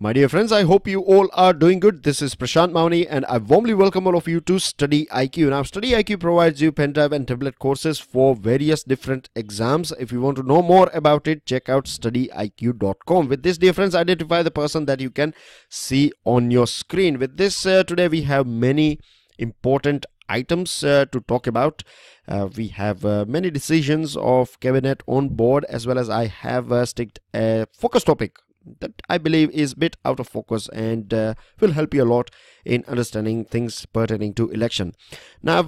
My dear friends, I hope you all are doing good. This is Prashant Mauni and I warmly welcome all of you to StudyIQ. Now, StudyIQ provides you pen drive and tablet courses for various different exams. If you want to know more about it, check out studyiq.com. With this, dear friends, identify the person that you can see on your screen. With this, today we have many important items to talk about. We have many decisions of cabinet on board, as well as I have sticked a focus topic that I believe is a bit out of focus and will help you a lot in understanding things pertaining to election. Now,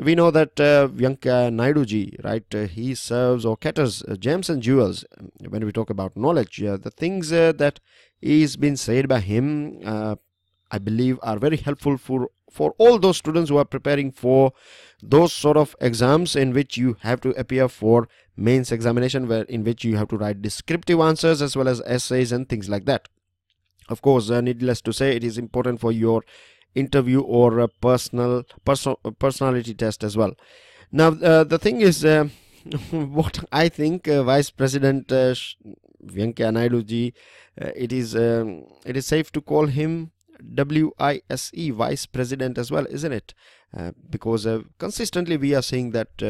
we know that Venkaiah Naidu ji, right, he serves or caters gems and jewels when we talk about knowledge. The things that is been said by him, I believe, are very helpful for all those students who are preparing for those sort of exams in which you have to appear for mains examination, in which you have to write descriptive answers as well as essays and things like that. Of course, needless to say, it is important for your interview or personality test as well. Now, the thing is, what I think Vice President Venkaiah Naidu ji, it is safe to call him WISE, Vice President as well, isn't it? Because consistently we are saying that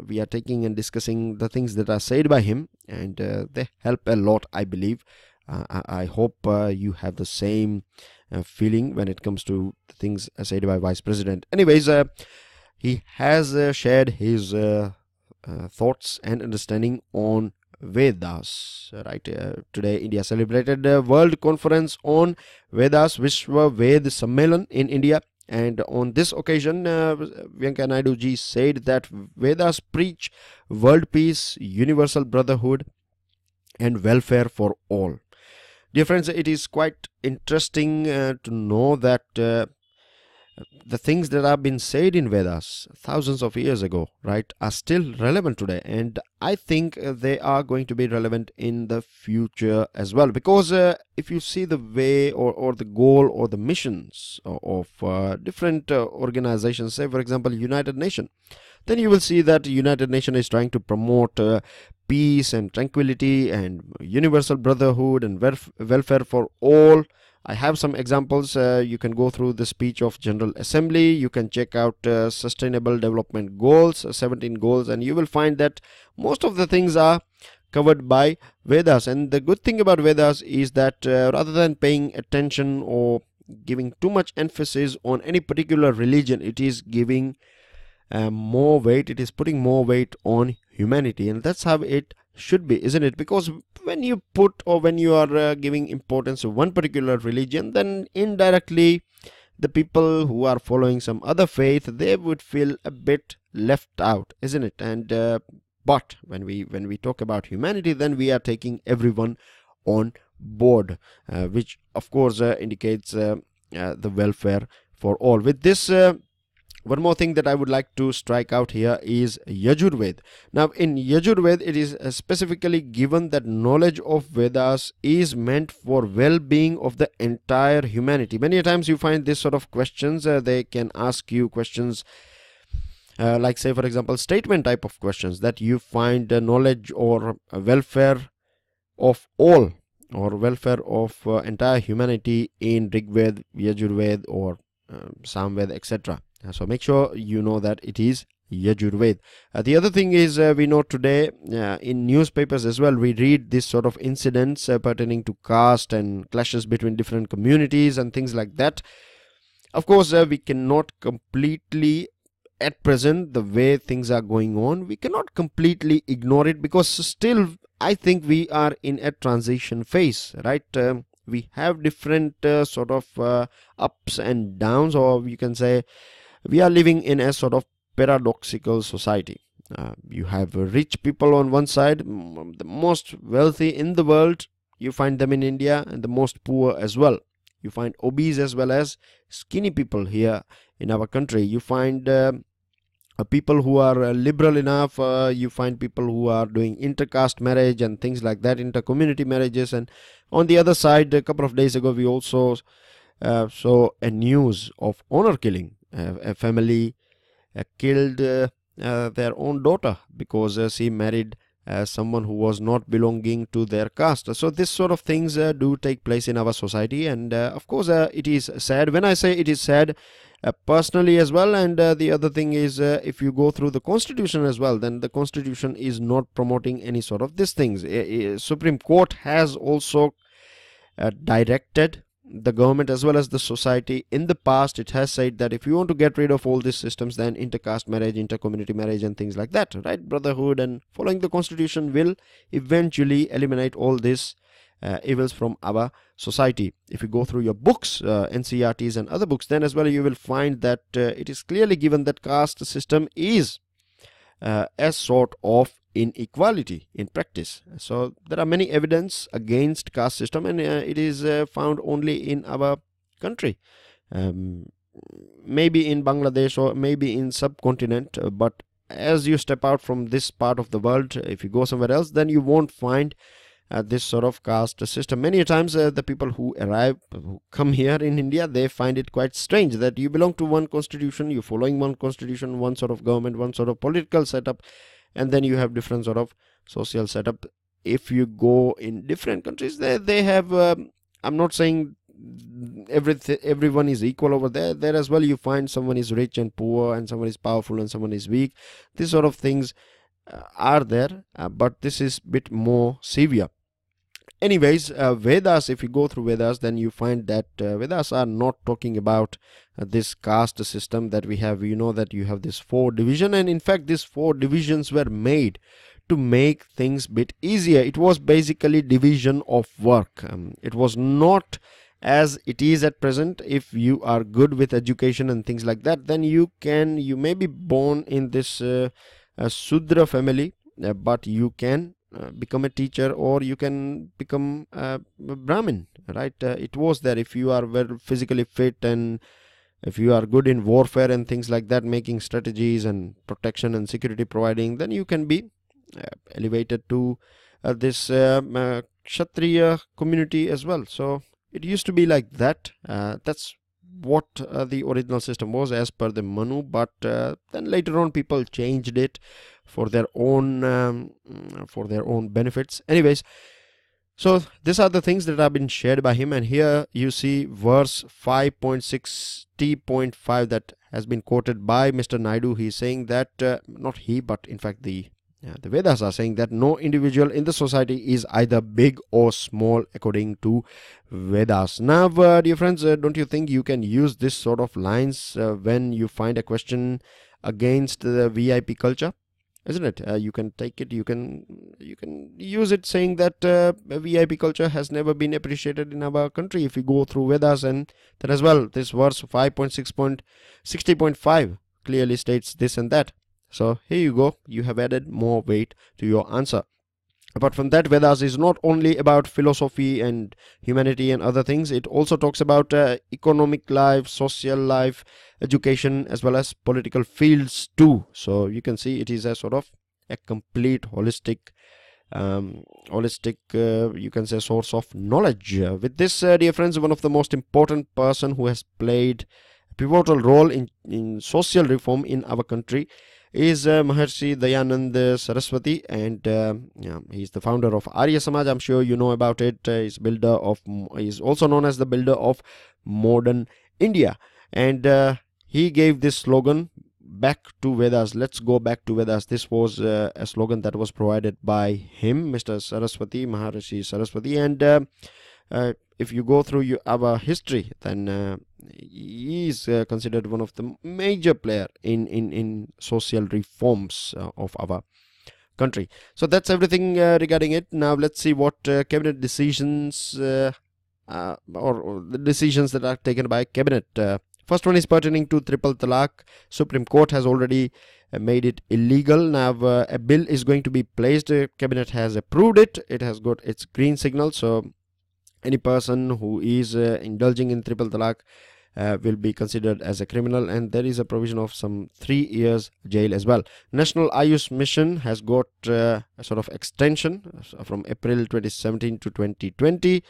we are taking and discussing the things that are said by him, and they help a lot, I believe. I hope you have the same feeling when it comes to the things said by Vice President. Anyways, he has shared his thoughts and understanding on Vedas, right? Today India celebrated the World Conference on Vedas, Vishwa Ved Sammelan in India, and on this occasion Venkaiah Naidu ji said that Vedas preach world peace, universal brotherhood and welfare for all. Dear friends, it is quite interesting to know that the things that have been said in Vedas thousands of years ago, right, are still relevant today, and I think they are going to be relevant in the future as well, because if you see the way or the goal or the missions of different organizations, say for example United Nations, then you will see that United Nations is trying to promote peace and tranquility and universal brotherhood and welfare for all. I have some examples. You can go through the speech of General Assembly. You can check out Sustainable Development Goals, 17 goals, and you will find that most of the things are covered by Vedas. And the good thing about Vedas is that rather than paying attention or giving too much emphasis on any particular religion, it is giving more weight. It is putting more weight on humanity, and that's how it should be, isn't it? Because when you put or when you are giving importance to one particular religion, then indirectly the people who are following some other faith, they would feel a bit left out, isn't it? And but when we talk about humanity, then we are taking everyone on board, which of course indicates the welfare for all. With this, one more thing that I would like to strike out here is Yajurved. Now, in Yajurved, it is specifically given that knowledge of Vedas is meant for well-being of the entire humanity. Many times you find this sort of questions. They can ask you questions like, say, for example, statement type of questions, that you find knowledge or welfare of all or welfare of entire humanity in Rigved, Yajurved or Samved, etc. So make sure you know that it is Yajurved. The other thing is we know today in newspapers as well, we read this sort of incidents pertaining to caste and clashes between different communities and things like that. Of course, we cannot completely, at present, the way things are going on, we cannot completely ignore it, because still I think we are in a transition phase, right? We have different sort of ups and downs, or you can say we are living in a sort of paradoxical society. You have rich people on one side, the most wealthy in the world, you find them in India, and the most poor as well. You find obese as well as skinny people here in our country. You find people who are liberal enough. You find people who are doing intercaste marriage and things like that, inter-community marriages. And on the other side, a couple of days ago, we also saw a news of honor killing. A family killed their own daughter because she married as someone who was not belonging to their caste. So this sort of things do take place in our society, and of course it is sad. When I say it is sad, personally as well, and the other thing is, if you go through the constitution as well, then the constitution is not promoting any sort of these things. Supreme Court has also directed the government as well as the society. In the past, it has said that if you want to get rid of all these systems, then intercaste marriage, intercommunity marriage and things like that, right, brotherhood, and following the constitution will eventually eliminate all this evils from our society. If you go through your books, NCERTs and other books, then as well you will find that it is clearly given that caste system is a sort of inequality in practice. So there are many evidence against caste system, and it is found only in our country, maybe in Bangladesh or maybe in subcontinent, but as you step out from this part of the world, if you go somewhere else, then you won't find this sort of caste system. Many times the people who come here in India, they find it quite strange that you belong to one constitution, you're following one constitution, one sort of government, one sort of political setup, and then you have different sort of social setup. If you go in different countries, they have I'm not saying everyone is equal over there. There as well you find someone is rich and poor, and someone is powerful and someone is weak. These sort of things are there, but this is a bit more severe. Anyways, Vedas, if you go through Vedas, then you find that Vedas are not talking about this caste system that we have. You know that you have this 4 division, and in fact these 4 divisions were made to make things bit easier. It was basically division of work. It was not as it is at present. If you are good with education and things like that, then you may be born in this Sudra family, but you can become a teacher, or you can become a Brahmin, right? It was there. If you are well physically fit, and if you are good in warfare and things like that, making strategies and protection and security providing, then you can be elevated to this Kshatriya community as well. So it used to be like that. That's what the original system was as per the Manu, but then later on people changed it for their own benefits. Anyways, so these are the things that have been shared by him, and here you see verse 5.60.5 that has been quoted by Mr. Naidu. He's saying that not he, but in fact the Vedas are saying that no individual in the society is either big or small according to Vedas. Now, dear friends, don't you think you can use this sort of lines when you find a question against the VIP culture? Isn't it? You can take it, you can use it, saying that VIP culture has never been appreciated in our country. If you go through Vedas, and that as well, this verse 5.60.5 clearly states this and that. So here you go, you have added more weight to your answer. Apart from that, Vedas is not only about philosophy and humanity and other things. It also talks about economic life, social life, education, as well as political fields too. So you can see it is a sort of a complete holistic you can say source of knowledge. With this, dear friends, one of the most important person who has played a pivotal role in social reform in our country is Maharshi Dayanand Saraswati, and he's the founder of Arya Samaj. I'm sure you know about it. He's also known as the builder of modern India, and he gave this slogan, "Back to Vedas." Let's go back to Vedas. This was a slogan that was provided by him, Mr. Saraswati, Maharshi Saraswati, and if you go through our history, then he is considered one of the major player in social reforms of our country. So that's everything regarding it. Now let's see what cabinet decisions or the decisions that are taken by cabinet. First one is pertaining to triple talaq. Supreme Court has already made it illegal. Now a bill is going to be placed. Cabinet has approved it. It has got its green signal. So any person who is indulging in triple talaq will be considered as a criminal, and there is a provision of some 3 years jail as well. National Ayush Mission has got a sort of extension from April 2017 to 2020.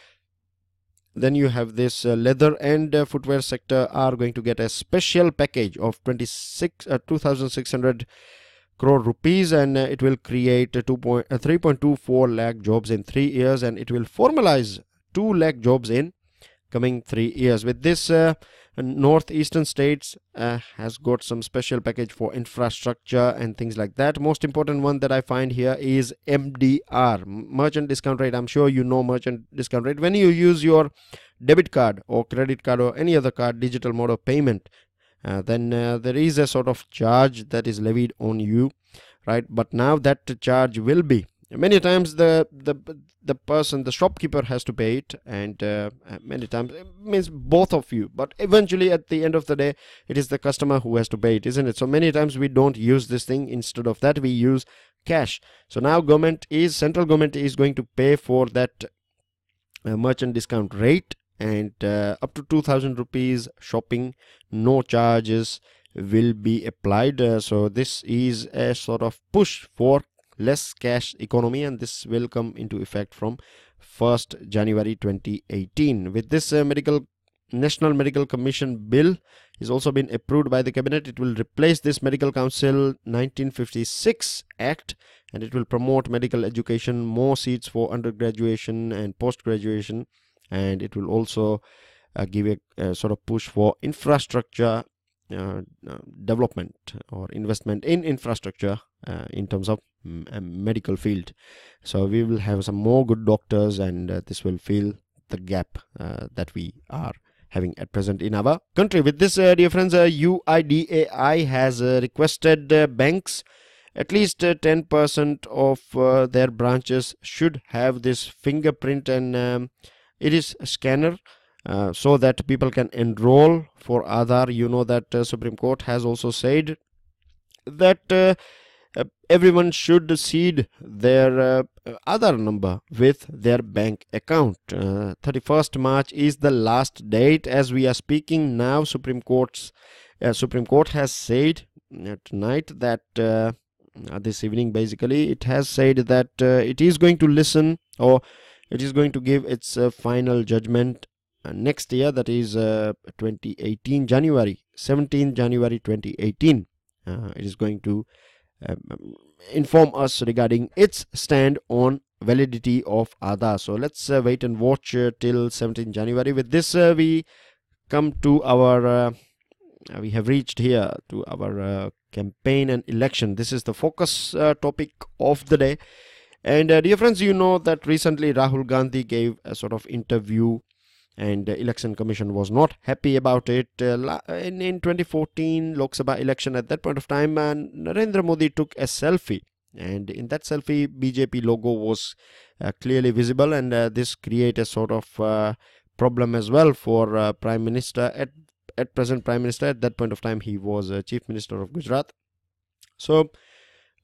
Then you have this leather and footwear sector are going to get a special package of 2,600 crore rupees, and it will create 3.24 lakh jobs in 3 years, and it will formalize 2 lakh jobs in coming 3 years. With this, northeastern states has got some special package for infrastructure and things like that. Most important one that I find here is MDR, merchant discount rate. I'm sure you know merchant discount rate. When you use your debit card or credit card or any other card, digital mode of payment, then there is a sort of charge that is levied on you, right? But now that charge will be, many times the person, the shopkeeper, has to pay it, and many times it means both of you, but eventually at the end of the day it is the customer who has to pay it, isn't it? So many times we don't use this thing. Instead of that, we use cash. So now central government is going to pay for that merchant discount rate, and up to 2,000 rupees shopping, no charges will be applied. So this is a sort of push for less cash economy, and this will come into effect from 1st January 2018. With this, National Medical Commission bill is also been approved by the cabinet. It will replace this Medical Council 1956 Act, and it will promote medical education, more seats for undergraduation and post-graduation, and it will also give a sort of push for infrastructure development or investment in infrastructure in terms of medical field. So we will have some more good doctors, and this will fill the gap that we are having at present in our country. With this, dear friends, UIDAI has requested banks at least 10% of their branches should have this fingerprint and it is a scanner, so that people can enroll for Aadhaar. You know that Supreme Court has also said that everyone should seed their Aadhaar number with their bank account. 31st March is the last date as we are speaking now. Supreme Court has said tonight that this evening, basically, it has said that it is going to listen, or it is going to give its final judgment next year, that is 2018 January, 17 January 2018. It is going to inform us regarding its stand on validity of Aadhaar. So let's wait and watch till 17 January. With this, we come to our we have reached here to our campaign and election. This is the focus topic of the day. And dear friends, you know that recently Rahul Gandhi gave a sort of interview, and the election commission was not happy about it. In 2014 Lok Sabha election, at that point of time, Narendra Modi took a selfie, and in that selfie BJP logo was clearly visible, and this create a sort of problem as well for Prime Minister. At present Prime Minister, at that point of time he was Chief Minister of Gujarat. So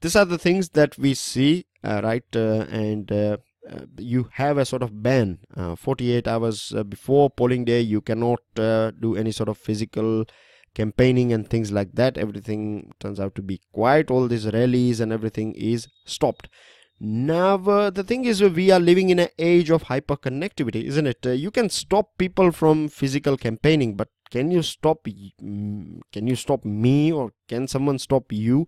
these are the things that we see, right? You have a sort of ban. 48 hours before polling day, you cannot do any sort of physical campaigning and things like that. Everything turns out to be quiet. All these rallies and everything is stopped. Now the thing is, we are living in an age of hyper connectivity, isn't it? You can stop people from physical campaigning, but can you stop me, or can someone stop you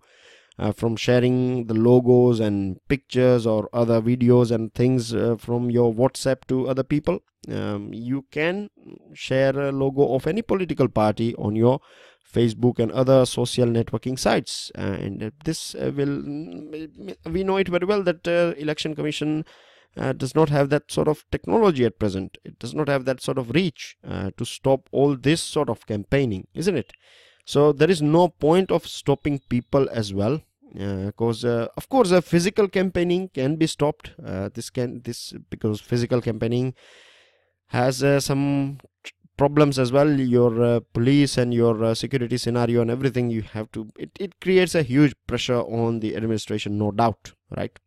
from sharing the logos and pictures or other videos and things from your WhatsApp to other people? You can share a logo of any political party on your Facebook and other social networking sites, and this we know it very well that Election Commission does not have that sort of technology at present. It does not have that sort of reach to stop all this sort of campaigning, isn't it? So there is no point of stopping people as well, because of course physical campaigning can be stopped. Because physical campaigning has some problems as well. Your police and your security scenario and everything, you have to, it creates a huge pressure on the administration, no doubt, right?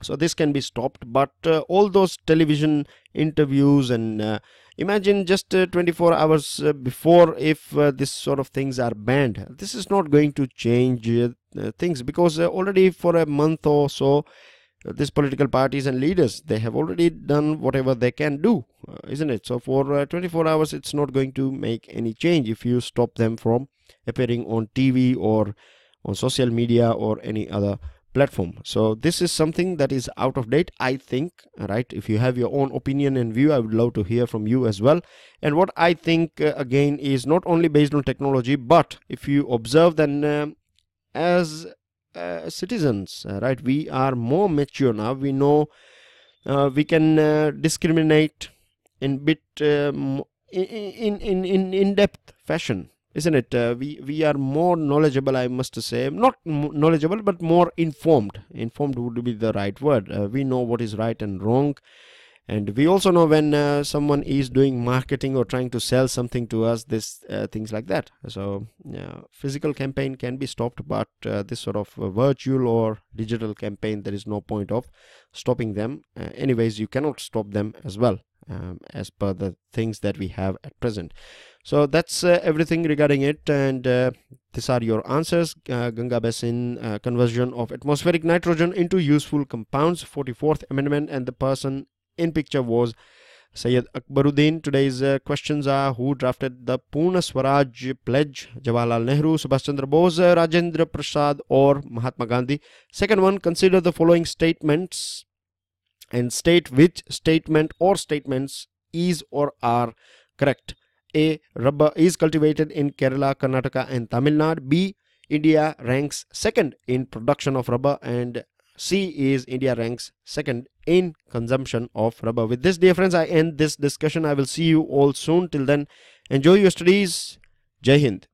So this can be stopped, but all those television interviews and imagine just 24 hours before, if this sort of things are banned, this is not going to change things, because already for a month or so these political parties and leaders, they have already done whatever they can do, isn't it? So for 24 hours it's not going to make any change if you stop them from appearing on TV or on social media or any other platform. So this is something that is out of date, I think, right? If you have your own opinion and view, I would love to hear from you as well. And what I think again is not only based on technology, but if you observe, then as citizens, right, we are more mature now. We know we can discriminate in bit in depth fashion, isn't it? We are more knowledgeable, I must say. Not knowledgeable, but more informed. Informed would be the right word. We know what is right and wrong, and we also know when someone is doing marketing or trying to sell something to us, this things like that. So physical campaign can be stopped, but this sort of virtual or digital campaign, there is no point of stopping them. Anyways, you cannot stop them as well, as per the things that we have at present. So that's everything regarding it, and these are your answers. Ganga Basin conversion of atmospheric nitrogen into useful compounds, 44th amendment, and the person in picture was Sayyid Akbaruddin. Today's questions are: who drafted the Purna Swaraj pledge? Jawaharlal Nehru, Subhash Chandra Bose, Rajendra Prasad, or Mahatma Gandhi? Second one, consider the following statements and state which statement or statements is or are correct. A. Rubber is cultivated in Kerala, Karnataka and Tamil Nadu. B. India ranks second in production of rubber. And C is India ranks second in consumption of rubber. With this, dear friends, I end this discussion. I will see you all soon. Till then, enjoy your studies. Jai Hind.